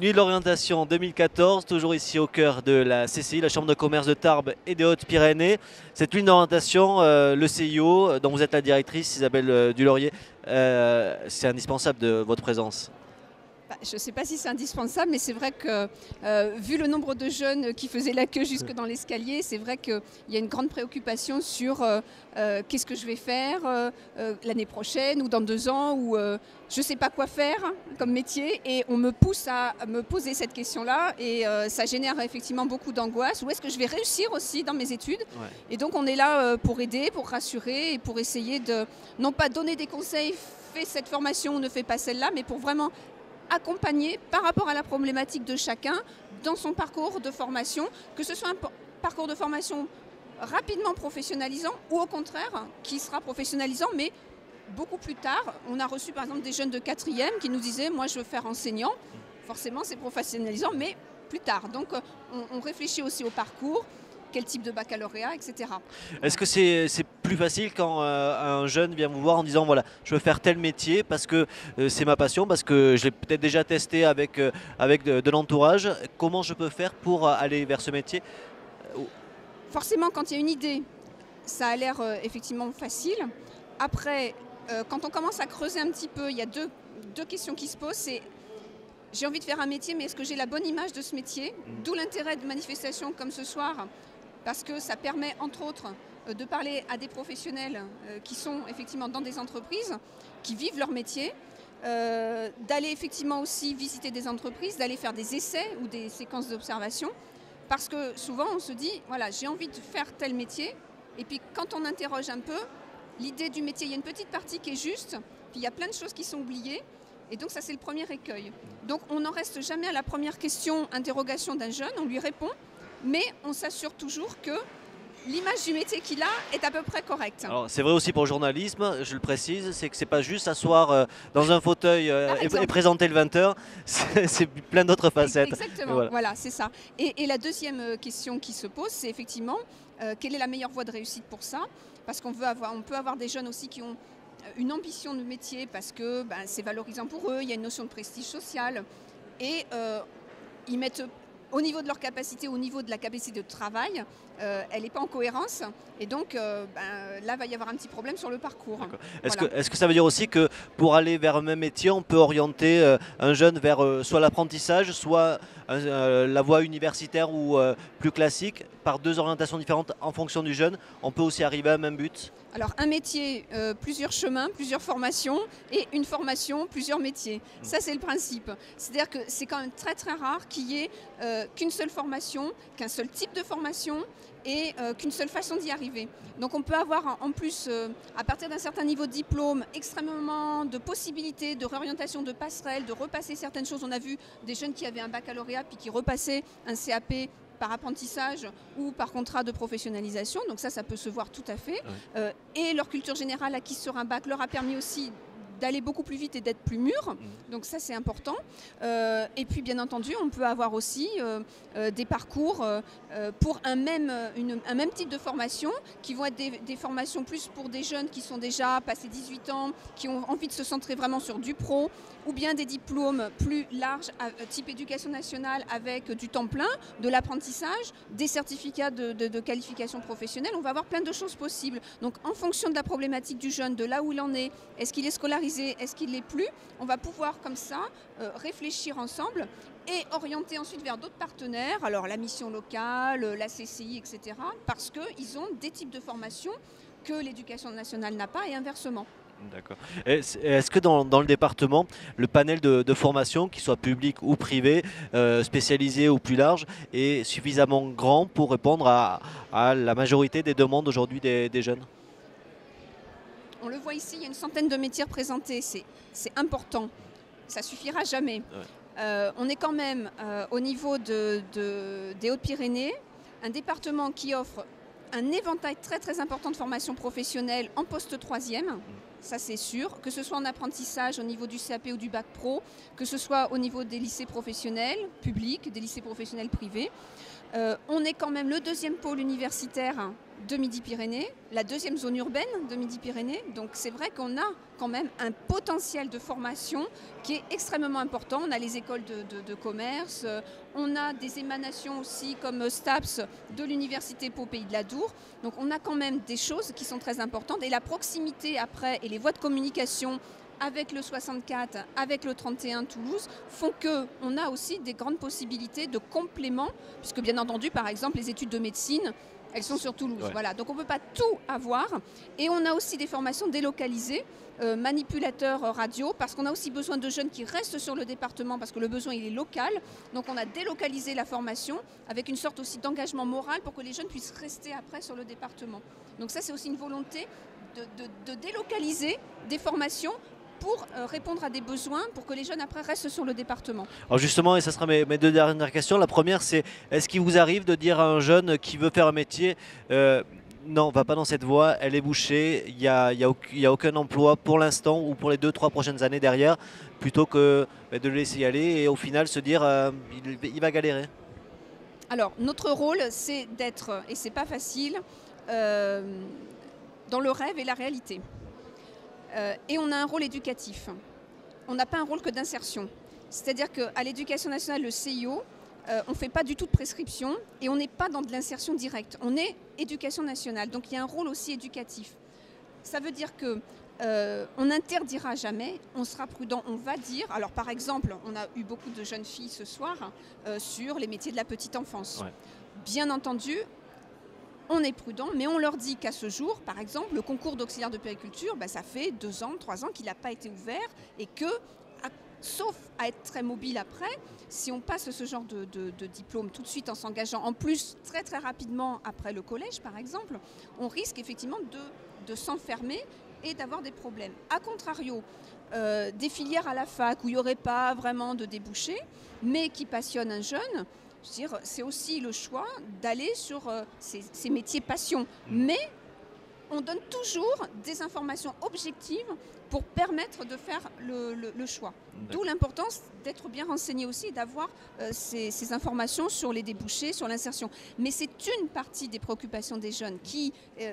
Nuit de l'orientation 2014, toujours ici au cœur de la CCI, la Chambre de commerce de Tarbes et des Hautes-Pyrénées. Cette nuit d'orientation, le CIO, dont vous êtes la directrice, Isabelle Dulaurier, c'est indispensable de votre présence. Je ne sais pas si c'est indispensable, mais c'est vrai que vu le nombre de jeunes qui faisaient la queue jusque dans l'escalier, c'est vrai qu'il y a une grande préoccupation sur qu'est-ce que je vais faire l'année prochaine ou dans 2 ans, ou je ne sais pas quoi faire comme métier, et on me pousse à me poser cette question-là, et ça génère effectivement beaucoup d'angoisse. Où est-ce que je vais réussir aussi dans mes études? Ouais. Et donc on est là pour aider, pour rassurer et pour essayer de non pas donner des conseils, fais cette formation ou ne fais pas celle-là, mais pour vraiment accompagner par rapport à la problématique de chacun dans son parcours de formation, que ce soit un parcours de formation rapidement professionnalisant ou au contraire qui sera professionnalisant mais beaucoup plus tard. On a reçu par exemple des jeunes de 4e qui nous disaient moi je veux faire enseignant, forcément c'est professionnalisant mais plus tard. Donc on réfléchit aussi au parcours, quel type de baccalauréat, etc. Est-ce que c'est plus facile quand un jeune vient vous voir en disant voilà, je veux faire tel métier parce que c'est ma passion, parce que je l'ai peut-être déjà testé avec de l'entourage. Comment je peux faire pour aller vers ce métier? Forcément, quand il y a une idée, ça a l'air effectivement facile. Après, quand on commence à creuser un petit peu, il y a deux questions qui se posent. C'est j'ai envie de faire un métier, mais est-ce que j'ai la bonne image de ce métier? D'où l'intérêt de manifestations comme ce soir, parce que ça permet, entre autres, de parler à des professionnels qui sont effectivement dans des entreprises, qui vivent leur métier, d'aller effectivement aussi visiter des entreprises, d'aller faire des essais ou des séquences d'observation, parce que souvent on se dit, voilà, j'ai envie de faire tel métier, et puis quand on interroge un peu, l'idée du métier, il y a une petite partie qui est juste, puis il y a plein de choses qui sont oubliées, et donc ça c'est le premier écueil. Donc on n'en reste jamais à la première question, interrogation d'un jeune, on lui répond, mais on s'assure toujours que l'image du métier qu'il a est à peu près correcte. Alors c'est vrai aussi pour le journalisme, je le précise, c'est que c'est pas juste s'asseoir dans un fauteuil et présenter le 20h, c'est plein d'autres facettes. Exactement, voilà c'est ça. Et la deuxième question qui se pose, c'est effectivement quelle est la meilleure voie de réussite pour ça? Parce qu'on peut avoir des jeunes aussi qui ont une ambition de métier parce que c'est valorisant pour eux, il y a une notion de prestige social, et ils mettent au niveau de leur capacité, au niveau de la capacité de travail, elle n'est pas en cohérence, et donc là va y avoir un petit problème sur le parcours. Est-ce que ça veut dire aussi que pour aller vers un même métier, on peut orienter un jeune vers soit l'apprentissage, soit la voie universitaire ou plus classique, par 2 orientations différentes en fonction du jeune, on peut aussi arriver à un même but? Alors un métier, plusieurs chemins, plusieurs formations, et une formation, plusieurs métiers. Ça c'est le principe. C'est-à-dire que c'est quand même très très rare qu'il y ait qu'une seule formation, qu'un seul type de formation, et qu'une seule façon d'y arriver. Donc on peut avoir en plus, à partir d'un certain niveau de diplôme, extrêmement de possibilités de réorientation, de passerelles, de repasser certaines choses. On a vu des jeunes qui avaient un baccalauréat puis qui repassaient un CAP par apprentissage ou par contrat de professionnalisation, donc ça peut se voir tout à fait. Ouais. Et leur culture générale acquise sur un bac leur a permis aussi d'aller beaucoup plus vite et d'être plus mûr, donc ça c'est important. Et puis bien entendu on peut avoir aussi des parcours pour un même type de formation qui vont être des formations plus pour des jeunes qui sont déjà passés 18 ans, qui ont envie de se centrer vraiment sur du pro, ou bien des diplômes plus larges type éducation nationale avec du temps plein, de l'apprentissage, des certificats de qualification professionnelle. On va avoir plein de choses possibles. Donc en fonction de la problématique du jeune, de là où il en est-ce qu'il est scolarisé, est-ce qu'il ne l'est plus, on va pouvoir comme ça réfléchir ensemble et orienter ensuite vers d'autres partenaires, alors la mission locale, la CCI, etc. Parce qu'ils ont des types de formations que l'éducation nationale n'a pas, et inversement. D'accord. Est-ce que dans le département, le panel de formation, qu'il soit public ou privé, spécialisé ou plus large, est suffisamment grand pour répondre à la majorité des demandes aujourd'hui des jeunes? On le voit ici, il y a une centaine de métiers représentés, c'est important, ça suffira jamais. Ouais. On est quand même au niveau des Hautes-Pyrénées, un département qui offre un éventail très très important de formations professionnelles en post 3e, ça c'est sûr, que ce soit en apprentissage au niveau du CAP ou du bac pro, que ce soit au niveau des lycées professionnels publics, des lycées professionnels privés. On est quand même le 2e pôle universitaire de Midi-Pyrénées, la deuxième zone urbaine de Midi-Pyrénées. Donc c'est vrai qu'on a quand même un potentiel de formation qui est extrêmement important. On a les écoles de commerce, on a des émanations aussi comme STAPS de l'Université Pau Pays de la Dour. Donc on a quand même des choses qui sont très importantes. Et la proximité après et les voies de communication avec le 64, avec le 31 Toulouse, font qu'on a aussi des grandes possibilités de complément, puisque bien entendu, par exemple, les études de médecine, elles sont sur Toulouse. Ouais. Voilà. Donc on ne peut pas tout avoir. Et on a aussi des formations délocalisées, manipulateurs radio, parce qu'on a aussi besoin de jeunes qui restent sur le département, parce que le besoin il est local. Donc on a délocalisé la formation avec une sorte aussi d'engagement moral pour que les jeunes puissent rester après sur le département. Donc ça c'est aussi une volonté de délocaliser des formations pour répondre à des besoins, pour que les jeunes après restent sur le département. Alors justement, et ça sera mes deux dernières questions. La première, c'est est-ce qu'il vous arrive de dire à un jeune qui veut faire un métier non, va pas dans cette voie, elle est bouchée, il n'y a aucun emploi pour l'instant ou pour les 2-3 prochaines années derrière, plutôt que de le laisser y aller et au final se dire il va galérer? Alors, notre rôle, c'est d'être, et c'est pas facile, dans le rêve et la réalité. Et on a un rôle éducatif. On n'a pas un rôle que d'insertion. C'est-à-dire qu'à l'Éducation nationale, le CIO, on ne fait pas du tout de prescription et on n'est pas dans de l'insertion directe. On est éducation nationale, donc il y a un rôle aussi éducatif. Ça veut dire que on n'interdira jamais, on sera prudent, on va dire. Alors par exemple, on a eu beaucoup de jeunes filles ce soir sur les métiers de la petite enfance. Ouais. Bien entendu, on est prudent, mais on leur dit qu'à ce jour, par exemple, le concours d'auxiliaire de puériculture, ça fait 2 ans, 3 ans qu'il n'a pas été ouvert et que, sauf à être très mobile après, si on passe ce genre de diplôme tout de suite en s'engageant, en plus très très rapidement après le collège par exemple, on risque effectivement de s'enfermer et d'avoir des problèmes. A contrario, des filières à la fac où il n'y aurait pas vraiment de débouchés, mais qui passionnent un jeune, c'est aussi le choix d'aller sur ces métiers passion. Mais on donne toujours des informations objectives pour permettre de faire le choix. D'où l'importance d'être bien renseigné aussi et d'avoir ces informations sur les débouchés, sur l'insertion. Mais c'est une partie des préoccupations des jeunes,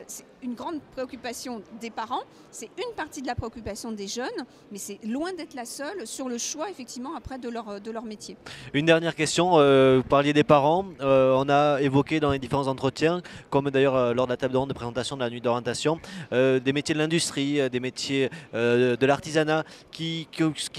c'est une grande préoccupation des parents, c'est une partie de la préoccupation des jeunes, mais c'est loin d'être la seule sur le choix effectivement après de leur métier. Une dernière question, vous parliez des parents, on a évoqué dans les différents entretiens, comme d'ailleurs lors de la table ronde de présentation de la nuit d'orientation, des métiers de l'industrie, des métiers de l'artisanat qui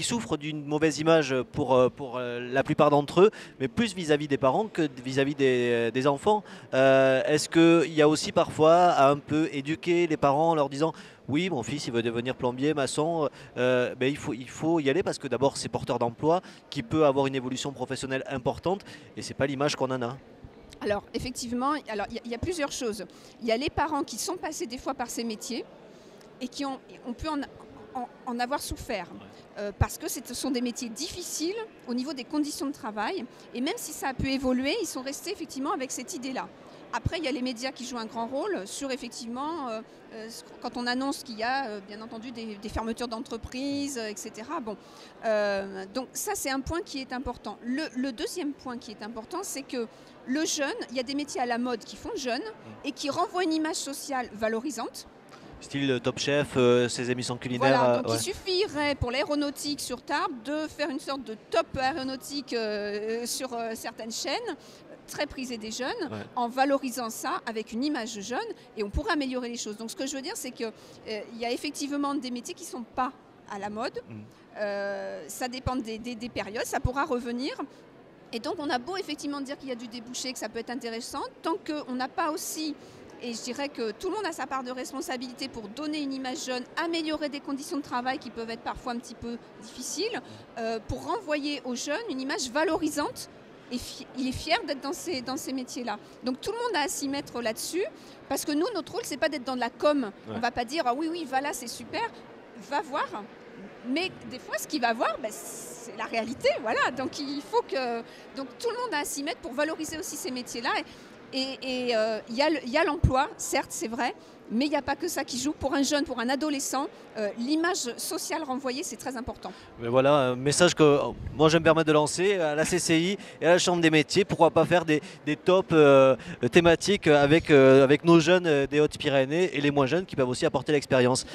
souffrent d'une mauvaise image pour la plupart d'entre eux, mais plus vis-à-vis des parents que vis-à-vis des enfants. Est-ce qu'il y a aussi parfois à un peu éduquer les parents en leur disant oui, mon fils il veut devenir plombier, maçon, il faut y aller parce que d'abord c'est porteur d'emploi qui peut avoir une évolution professionnelle importante et c'est pas l'image qu'on en a. Alors effectivement, il y a plusieurs choses. Il y a les parents qui sont passés des fois par ces métiers et on peut en avoir souffert. Parce que ce sont des métiers difficiles au niveau des conditions de travail. Et même si ça a pu évoluer, ils sont restés effectivement avec cette idée-là. Après, il y a les médias qui jouent un grand rôle sur effectivement, quand on annonce qu'il y a bien entendu des fermetures d'entreprises, etc. Bon, donc ça c'est un point qui est important. Le deuxième point qui est important, c'est que le jeune, il y a des métiers à la mode qui font jeune et qui renvoient une image sociale valorisante. Style Top Chef, ces émissions culinaires. Voilà, donc il suffirait pour l'aéronautique sur Tarbes de faire une sorte de top aéronautique sur certaines chaînes, très prisées des jeunes, en valorisant ça avec une image jeune, et on pourrait améliorer les choses. Donc ce que je veux dire, c'est qu'il y a effectivement des métiers qui ne sont pas à la mode, ça dépend des périodes, ça pourra revenir. Et donc on a beau effectivement dire qu'il y a du débouché, que ça peut être intéressant, tant qu'on n'a pas aussi... Et je dirais que tout le monde a sa part de responsabilité pour donner une image jeune, améliorer des conditions de travail qui peuvent être parfois un petit peu difficiles, pour renvoyer aux jeunes une image valorisante. Et il est fier d'être dans ces métiers-là. Donc tout le monde a à s'y mettre là-dessus, parce que nous, notre rôle, c'est pas d'être dans de la com. Ouais. On ne va pas dire ah, oui, va là, c'est super, va voir. Mais des fois, ce qu'il va voir, c'est la réalité. Voilà. Donc il faut que tout le monde a à s'y mettre pour valoriser aussi ces métiers-là. Et il y a l'emploi, certes, c'est vrai, Mais il n'y a pas que ça qui joue. Pour un jeune, pour un adolescent, l'image sociale renvoyée, c'est très important. Mais voilà, un message que moi je me permets de lancer à la CCI et à la Chambre des métiers. Pourquoi pas faire des tops thématiques avec nos jeunes des Hautes-Pyrénées et les moins jeunes qui peuvent aussi apporter l'expérience.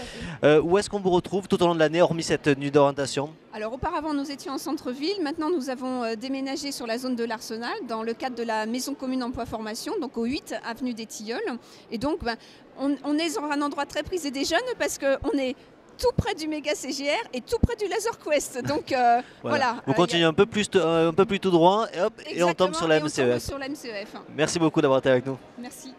Où est-ce qu'on vous retrouve tout au long de l'année, hormis cette nuit d'orientation? Alors auparavant, nous étions en centre-ville. Maintenant, nous avons déménagé sur la zone de l'Arsenal dans le cadre de la Maison commune emploi-formation, donc au 8 avenue des Tilleuls. Et donc, on est sur un endroit très prisé des jeunes parce qu'on est tout près du méga CGR et tout près du Laser Quest. Donc voilà. On continue un peu plus tout droit et hop, et on tombe sur la MCEF. Sur la MCEF. Merci beaucoup d'avoir été avec nous. Merci.